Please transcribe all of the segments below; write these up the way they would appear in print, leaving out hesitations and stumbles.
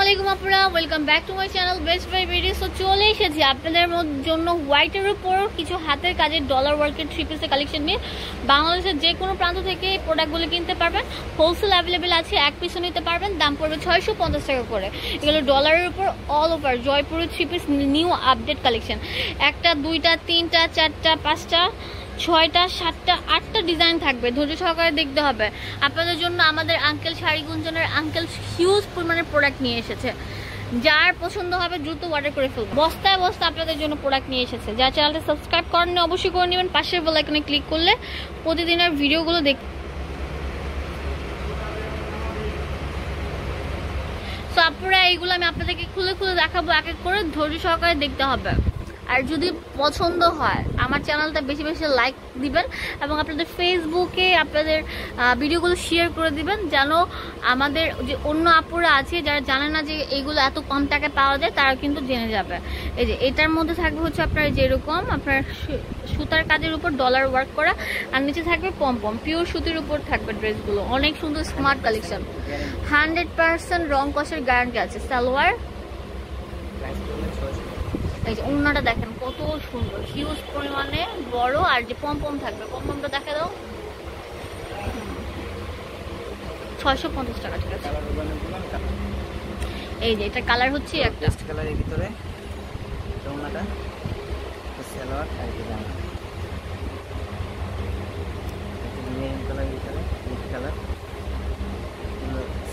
আসসালামু আলাইকুম আপনারা, welcome back to my channel best by video. So চলে এসেছি আপনাদের জন্য হোয়াইটের উপর কিছু হাতের কাজের ডলার ওয়ার্কের থ্রি পিসের কালেকশন নিয়ে। বাংলাদেশের যে কোনো প্রান্ত থেকে এই প্রোডাক্টগুলো কিনতে পারবেন, হোলসেল অ্যাভেলেবেল আছে, এক পিসও নিতে পারবেন। দাম পড়বে 650 টাকা করে। এগুলো ডলারের উপর অল ওভার জয়পুরের three piece new update collection. একটা, দুইটা, তিনটা, চারটা, পাঁচটা, 6টা, 7টা, 8টা ডিজাইন থাকবে। ধৈর্য সহকারে দেখতে হবে। আপনাদের জন্য আমাদের আঙ্কেল শাড়ি গুঞ্জনের আঙ্কেল হিউজ পরিমাণের প্রোডাক্ট নিয়ে এসেছে। যার পছন্দ হবে দ্রুত অর্ডার করে ফেলবেন। বস্তায় বস্তা আপনাদের জন্য প্রোডাক্ট নিয়ে এসেছে। যার চ্যানেলটা সাবস্ক্রাইব করেন অবশ্যই করে নেবেন। পাশের বেল আইকনে ক্লিক করলে প্রতিদিনের ভিডিওগুলো সো আপনারা এইগুলো আমি আপনাদেরকে খুলে খুলে দেখাবো, এক এক করে ধৈর্য সহকারে দেখতে হবে। আর যদি পছন্দ হয় আমার চ্যানেলটা বেশি বেশি লাইক দিবেন এবং আপনাদের ফেসবুকে আপনাদের ভিডিওগুলো শেয়ার করে দিবেন, যেন আমাদের যে অন্য আপুরা আছে যারা জানে না যে এইগুলো এত কম টাকায় পাওয়া যায়, তারা কিন্তু জেনে যাবে। এই যে এটার মধ্যে থাকবে হচ্ছে আপনার যেরকম আপনার সুতার কাজের উপর ডলার ওয়ার্ক করা, আর নিচে থাকবে পম পিওর সুতির উপর থাকবে ড্রেসগুলো। অনেক সুন্দর স্মার্ট কালেকশন, 100% রং কষের গ্যারান্টি আছে। সালোয়ার, এই যে ওড়নাটা দেখেন কত সুন্দর, হিউজ পরিমাণে বড়। আর যে পম থাকবে, পমটা দেখা দাও, 650 টাকা। ঠিক আছে, এই যে এটা কালার হচ্ছে একটা কালারের ভিতরে ওড়নাটা, সালোয়ার আর জামা, মেরুন কালারের ভিতরে রেড কালার,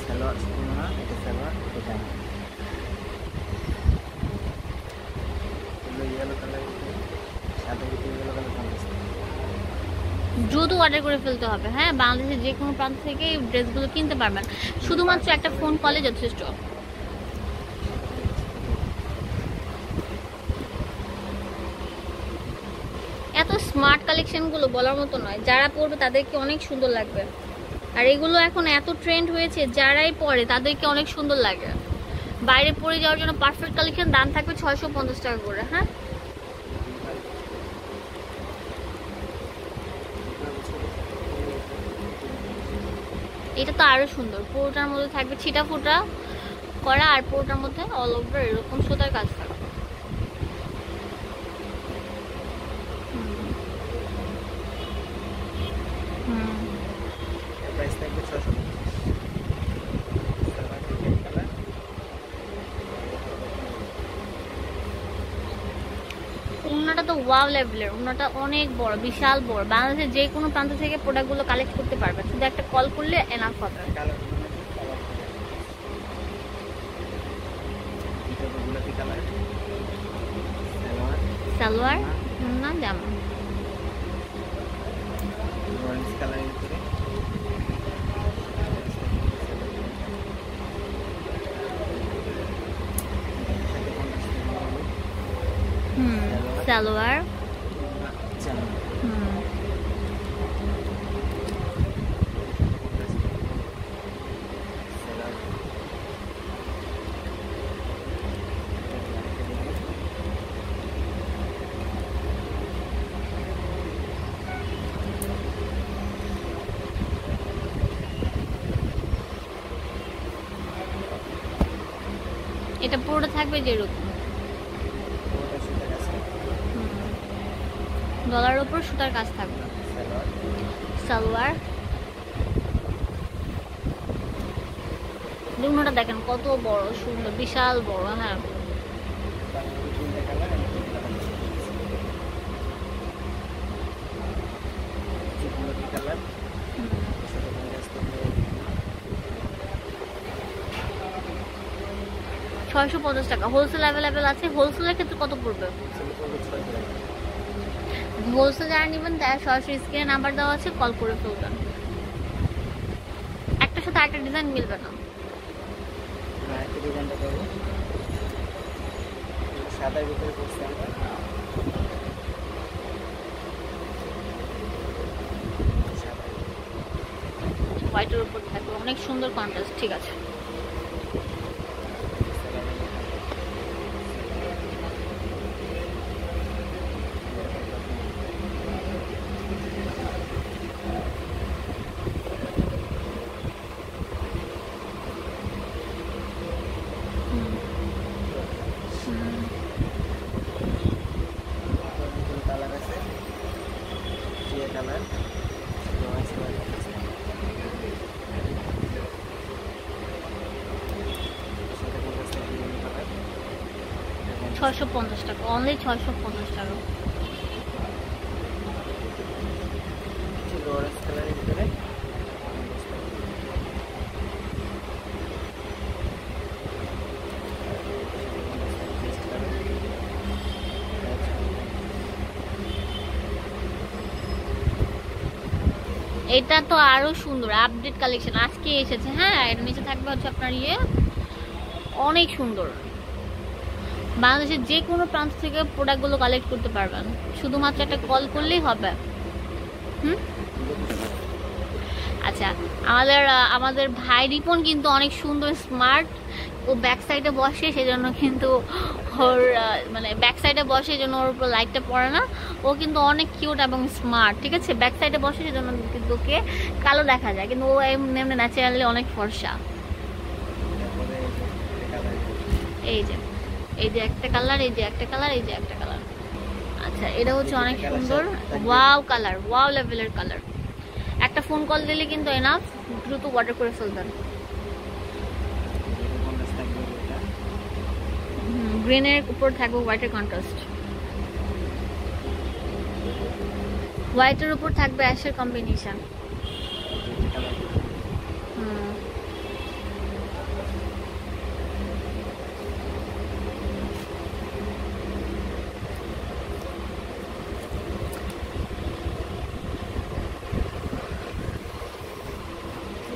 সালোয়ার ওড়না, এটা সালোয়ার, এটা জামা। দ্রুত অর্ডার করে ফেলতে হবে। হ্যাঁ, বাংলাদেশের যে কোনো প্রান্ত থেকে এই ড্রেসগুলো কিনতে পারবেন, শুধুমাত্র একটা ফোন কলে যথেষ্ট। এত স্মার্ট কালেকশনগুলো বলার মতো নয়, যারা পরবে তাদেরকে অনেক সুন্দর লাগবে। আর এগুলো এখন এত ট্রেন্ড হয়েছে, যারাই পরে তাদেরকে অনেক সুন্দর লাগে। বাইরে পরে যাওয়ার জন্য পারফেক্ট কালেকশন। দাম থাকবে 650 টাকা করে। হ্যাঁ, এটা তো আরো সুন্দর। পুরোটার মধ্যে থাকবে ছিটা ফোটা করা, আর পুরোটার মধ্যে অল ওভার এরকম সুতার কাজ থাকবে। ওড়নাটা তো ওয়াও লেভেলের, ওড়নাটা অনেক বড়, বিশাল বড়। বাংলাদেশের যে কোনো প্রান্ত থেকে প্রোডাক্টগুলো কালেক্ট করতে পারবে, শুধু একটা কল করলে এনাফ হবে। সালোয়ার না জামা, সালোয়ার, এটা পুরোটা থাকবে যেরকম ডলার উপর সুতার কাজ থাকবে। সালোয়ার, দুটোটা দেখেন কত বড় সুন্দর, বিশাল বড়। হ্যাঁ, $650 টাকা। হোলসেল অ্যাভেলেবেল আছে। হোলসেলের ক্ষেত্রে কত পড়বে? হোলসেল যারা নেবেন তারা সরাসরি স্ক্রিনে নাম্বার দেওয়া আছে, কল করে ফেলবেন। একটার সাথে একটা ডিজাইন মিলবে না। হোয়াইটের উপর থাকবে, অনেক সুন্দর কন্ট্রাস্ট। ঠিক আছে, কালার আছে, টিয়া কালার, টাকা, অনলি 650 টাকা। অরেঞ্জ কালারের ভিতরে এটা তো আরো সুন্দর আপডেট কালেকশন আজকে এসেছে। হ্যাঁ, এটা নিচে থাকবে হচ্ছে আপনার অনেক সুন্দর। বাংলাদেশের যে কোনো প্রান্ত থেকে প্রোডাক্টগুলো কালেক্ট করতে পারবেন, শুধুমাত্র একটা কল করলেই হবে। আচ্ছা, আমাদের ভাই রিপন কিন্তু অনেক সুন্দর স্মার্ট। ও ব্যাক সাইডে বসে, সেজন্য কিন্তু ওর মানে ব্যাক সাইডে বসে, সেজন্য ওর উপর লাইটটা পড়ে না। ও কিন্তু অনেক কিউট এবং স্মার্ট, ঠিক আছে। ব্যাক সাইডে বসে, সেজন্য কিন্তু ওকে কালো দেখা যায়, কিন্তু ও এমনি ন্যাচারালি অনেক ফর্সা। এই যে একটা কালার, এই যে একটা কালার, এই যে একটা কালার। আচ্ছা, এটা হচ্ছে অনেক সুন্দর, ওয়াও কালার, ওয়াও লেভেলের কালার। একটা ফোন কল দিলে কিন্তু এনাফ, দ্রুত অর্ডার করে ফেলবেন। গ্রিনের উপর থাকবে হোয়াইটের কন্ট্রাস্ট, হোয়াইটের উপর থাকবে অ্যাশের কম্বিনেশন।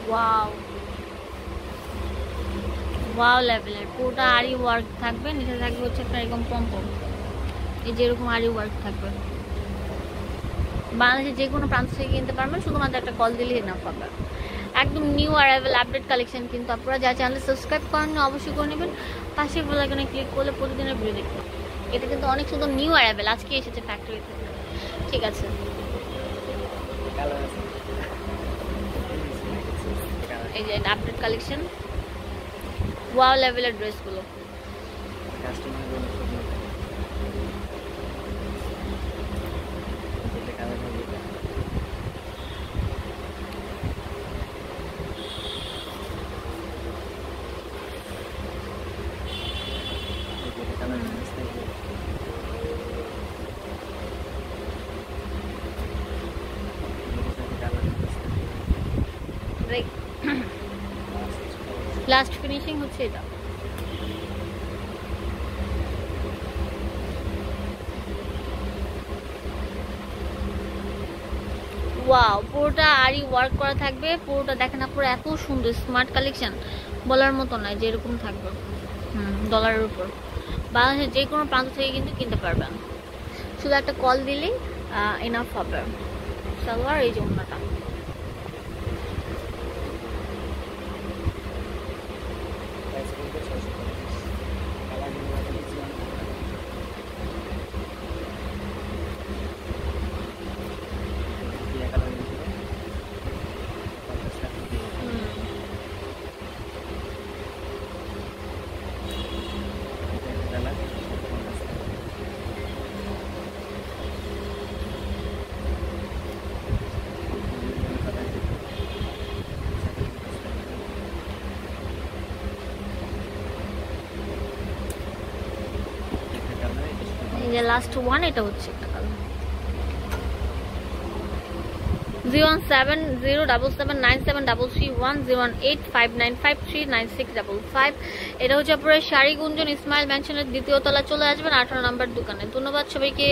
ওয়াও ওয়াও লেভেলের পুরোটা আরি ওয়ার্ক থাকবে, নিচে থাকবে হচ্ছে একটা এরকম পম্পম, এই যে এরকম আরি ওয়ার্ক থাকবে। বাংলাদেশের যে কোনো প্রান্ত থেকে কিনতে পারবেন, শুধুমাত্র একটা কল দিলেই এনাফ হবে। একদম নিউ অ্যারাইভেল আপডেট কালেকশন, কিন্তু আপনারা যা চ্যানেল সাবস্ক্রাইব করেন অবশ্যই করে নেবেন। পাশে বেল আইকনে ক্লিক করলে প্রতিদিনের ভিডিও দেখবেন। এটা কিন্তু অনেক সুন্দর নিউ অ্যারাইভেল, আজকে এসেছে ফ্যাক্টরি থেকে, ঠিক আছে। এই যে এটা আপডেট কালেকশন, ওয়াও লেভেলের ড্রেসগুলো। লাস্ট ফিনিশিং হচ্ছে এটা। ওয়াও, পুরোটা আরি ওয়ার্ক করা থাকবে, পুরোটা দেখেন আপনারা, এত সুন্দর স্মার্ট কালেকশন, বলার মতো নয় যে এরকম থাকবে। ডলারের উপর বাংলাদেশের যে কোনো প্রান্ত থেকে কিন্তু কিনতে পারবেন, শুধু একটা কল দিলেই এনাফ হবে। সালোয়ার, এই যে ওন্নাটা, লাস্ট ওয়ান এটা হচ্ছে একটা কালার। 070779733101859539655। এটা হচ্ছে আপনার শাড়ি গুঞ্জন ইসমাইল ম্যানশনের দ্বিতীয় তলা, চলে আসবেন 18 নম্বর দোকানে। ধন্যবাদ সবাইকে।